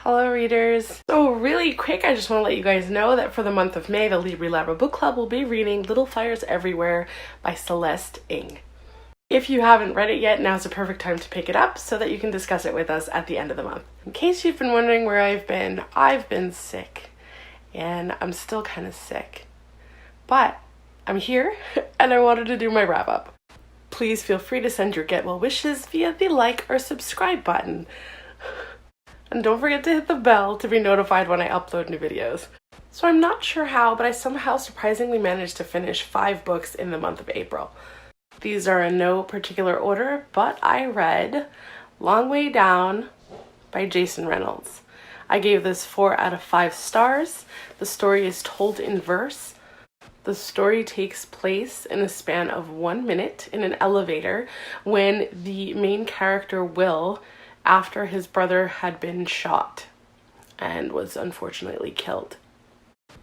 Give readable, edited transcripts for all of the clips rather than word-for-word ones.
Hello readers! So really quick, I just want to let you guys know that for the month of May, the Libri Labra book club will be reading Little Fires Everywhere by Celeste Ng. If you haven't read it yet, now's the perfect time to pick it up so that you can discuss it with us at the end of the month. In case you've been wondering where I've been sick, and I'm still kind of sick. But I'm here and I wanted to do my wrap up. Please feel free to send your get well wishes via the like or subscribe button. And don't forget to hit the bell to be notified when I upload new videos. So I'm not sure how, but I somehow surprisingly managed to finish 5 books in the month of April. These are in no particular order, but I read Long Way Down by Jason Reynolds. I gave this 4 out of 5 stars. The story is told in verse. The story takes place in a span of 1 minute in an elevator when the main character Will, after his brother had been shot and was unfortunately killed.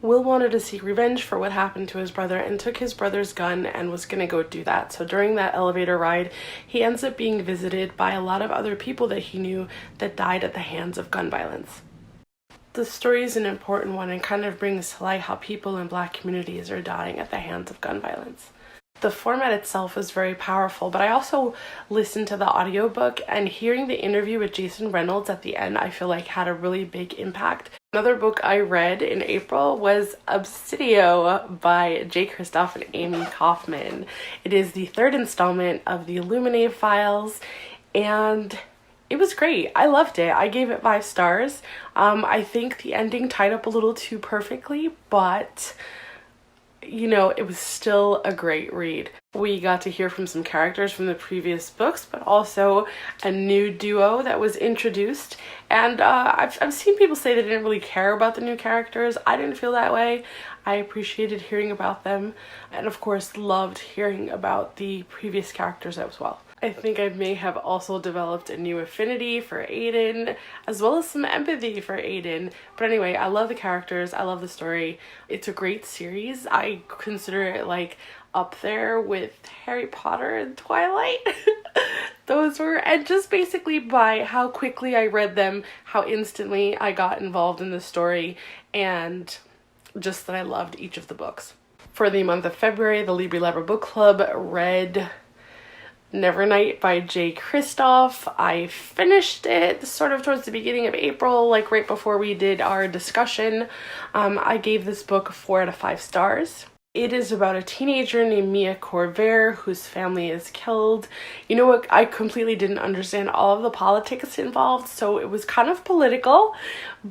Will wanted to seek revenge for what happened to his brother and took his brother's gun and was gonna go do that. So during that elevator ride, he ends up being visited by a lot of other people that he knew that died at the hands of gun violence. The story is an important one and kind of brings to light how people in Black communities are dying at the hands of gun violence. The format itself is very powerful, but I also listened to the audiobook, and hearing the interview with Jason Reynolds at the end, I feel like had a really big impact. Another book I read in April was Obsidium by J. Kristoff and Amy Kaufman. It is the 3rd installment of the Illuminae files, and it was great. I loved it. I gave it 5 stars. I think the ending tied up a little too perfectly, but you know, it was still a great read. We got to hear from some characters from the previous books, but also a new duo that was introduced. And I've seen people say they didn't really care about the new characters. I didn't feel that way. I appreciated hearing about them, and of course loved hearing about the previous characters as well. I think I may have also developed a new affinity for Aiden, as well as some empathy for Aiden. But anyway, I love the characters, I love the story. It's a great series. I consider it like up there with Harry Potter and Twilight. Those were, and just basically by how quickly I read them, how instantly I got involved in the story, and just that I loved each of the books. For the month of February, the Libri Labra book club read Nevernight by J. Kristoff. I finished it sort of towards the beginning of April, like right before we did our discussion. I gave this book 4 out of 5 stars. It is about a teenager named Mia Corvair whose family is killed. You know what? I completely didn't understand all of the politics involved, so it was kind of political.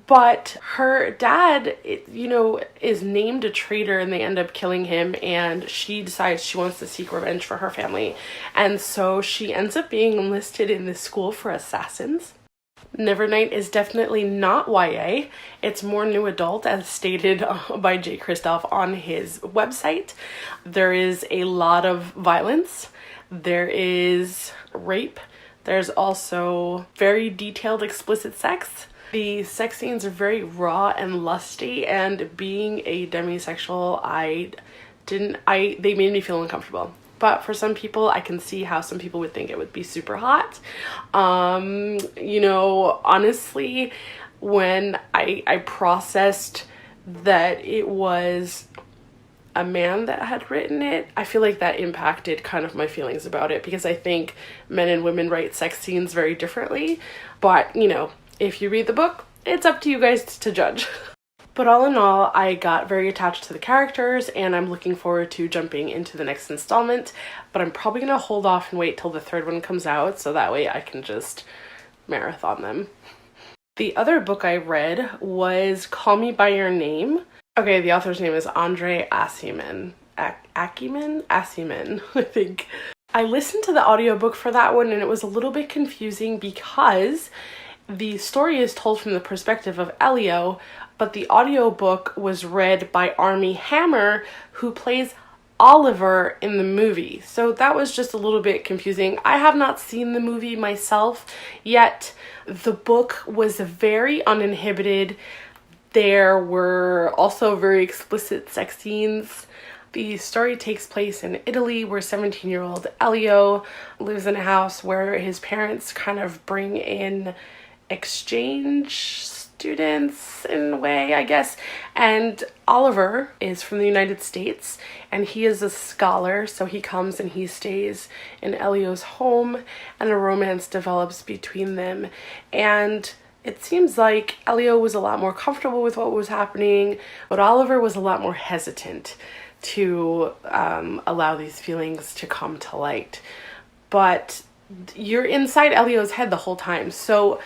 But her dad, is named a traitor and they end up killing him, and she decides she wants to seek revenge for her family. And so she ends up being enlisted in this school for assassins. Nevernight is definitely not YA. It's more new adult, as stated by J. Kristoff on his website. There is a lot of violence. There is rape. There's also very detailed explicit sex. The sex scenes are very raw and lusty, and being a demisexual, they made me feel uncomfortable. But for some people, I can see how some people would think it would be super hot. Honestly, when I processed that it was a man that had written it, I feel like that impacted kind of my feelings about it, because I think men and women write sex scenes very differently. But, if you read the book, it's up to you guys to judge. But all in all, I got very attached to the characters, and I'm looking forward to jumping into the next installment. But I'm probably going to hold off and wait till the 3rd one comes out, so that way I can just marathon them. The other book I read was Call Me By Your Name. Okay, the author's name is Andre Aciman, I think. I listened to the audiobook for that one, and it was a little bit confusing because the story is told from the perspective of Elio, but the audiobook was read by Armie Hammer, who plays Oliver in the movie. So that was just a little bit confusing. I have not seen the movie myself yet. The book was very uninhibited. There were also very explicit sex scenes. The story takes place in Italy, where 17-year-old Elio lives in a house where his parents kind of bring in exchange students in a way, I guess. And Oliver is from the United States and he is a scholar, so he comes and he stays in Elio's home and a romance develops between them. And it seems like Elio was a lot more comfortable with what was happening, but Oliver was a lot more hesitant to allow these feelings to come to light. But you're inside Elio's head the whole time. So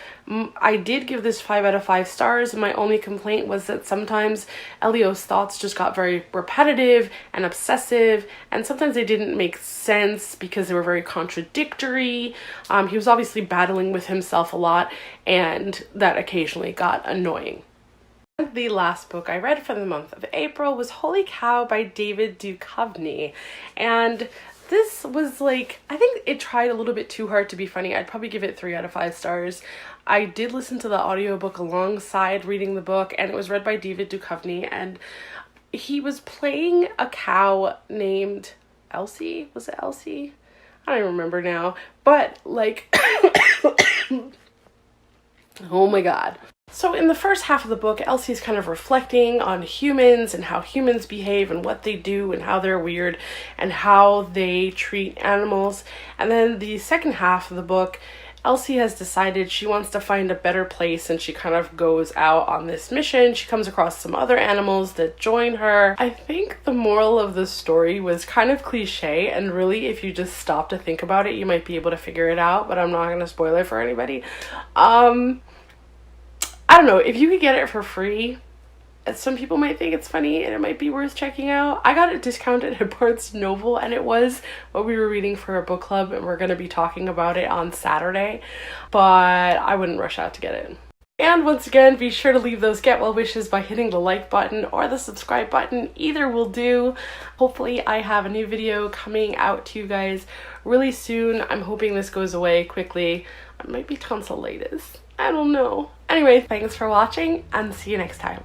I did give this 5 out of 5 stars. My only complaint was that sometimes Elio's thoughts just got very repetitive and obsessive, and sometimes they didn't make sense because they were very contradictory. He was obviously battling with himself a lot, and that occasionally got annoying. The last book I read for the month of April was Holy Cow by David Duchovny, and this was like, I think it tried a little bit too hard to be funny. I'd probably give it 3 out of 5 stars. I did listen to the audiobook alongside reading the book, and it was read by David Duchovny, and he was playing a cow named Elsie. Was it Elsie? I don't even remember now. But like, oh my god. So in the first half of the book, Elsie's kind of reflecting on humans and how humans behave and what they do and how they're weird and how they treat animals. And then the second half of the book, Elsie has decided she wants to find a better place, and she kind of goes out on this mission. She comes across some other animals that join her. I think the moral of the story was kind of cliche, and really if you just stop to think about it, you might be able to figure it out, but I'm not going to spoil it for anybody. I don't know, if you could get it for free, some people might think it's funny and it might be worth checking out. I got it discounted at Barnes Noble, and it was what we were reading for a book club, and we're going to be talking about it on Saturday, but I wouldn't rush out to get it. And once again, be sure to leave those get well wishes by hitting the like button or the subscribe button. Either will do. Hopefully I have a new video coming out to you guys really soon. I'm hoping this goes away quickly. It might be tonsillitis. I don't know. Anyway, thanks for watching and see you next time.